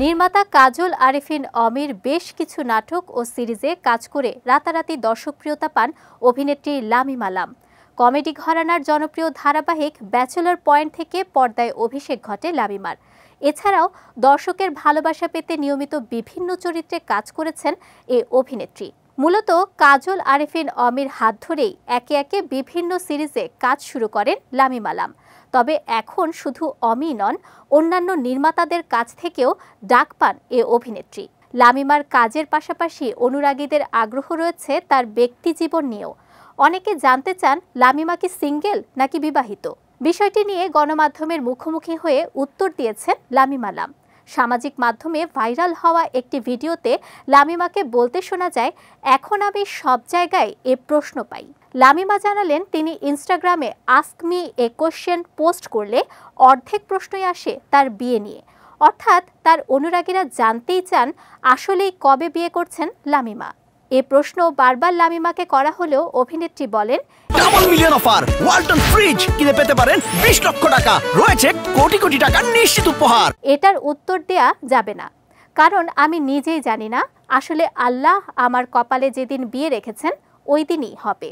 নির্মাতা কাজল আরেফিন অমির বেশ কিছু নাটক ও সিরিজে কাজ করে রাতারাতি দর্শকপ্রিয়তা পান অভিনেত্রী লামিমা লাম। কমেডি ঘরানার জনপ্রিয় ধারাবাহিক ব্যাচেলর পয়েন্ট থেকে পর্দায় অভিষেক ঘটে লামিমার। এছাড়াও দর্শকের ভালোবাসা পেতে নিয়মিত বিভিন্ন চরিত্রে কাজ করেছেন এই অভিনেত্রী। মূলত কাজল আরেফিন অমির হাত ধরেই একে একে বিভিন্ন সিরিজে কাজ শুরু করেন লামিমা লাম। তবে এখন শুধু অমি নন, অন্যান্য নির্মাতাদের কাছ থেকেও ডাক পান এ অভিনেত্রী। লামিমার কাজের পাশাপাশি অনুরাগীদের আগ্রহ রয়েছে তার ব্যক্তিজীবন নিয়েও। অনেকে জানতে চান লামিমা কি সিঙ্গেল নাকি বিবাহিত। বিষয়টি নিয়ে গণমাধ্যমের মুখোমুখি হয়ে উত্তর দিয়েছেন লামিমা লাম। সামাজিক মাধ্যমে ভাইরাল হওয়া একটি ভিডিওতে লামিমাকে বলতে শোনা যায়, এখন আমি সব জায়গায় এ প্রশ্ন পাই। লামিমা জানালেন, তিনি ইনস্টাগ্রামে ask me a question post করলে অর্ধেক প্রশ্নই আসে তার বিয়ে নিয়ে। অর্থাৎ তার অনুরাগীরা জানতেই চান আসলেই কবে বিয়ে করছেন লামিমা। এ প্রশ্ন বারবার লামিমাকে করা হলেও অভিনেত্রী বলেন, double million offer Walton fridge কিনে পেতে পারেন 20 লক্ষ টাকা, রয়েছে কোটি কোটি টাকার নিশ্চিত উপহার। এটার উত্তর দেয়া যাবে না, কারণ আমি নিজেই জানি না আসলে আল্লাহ আমার কপালে যেদিন বিয়ে রেখেছেন ওই দিনই হবে।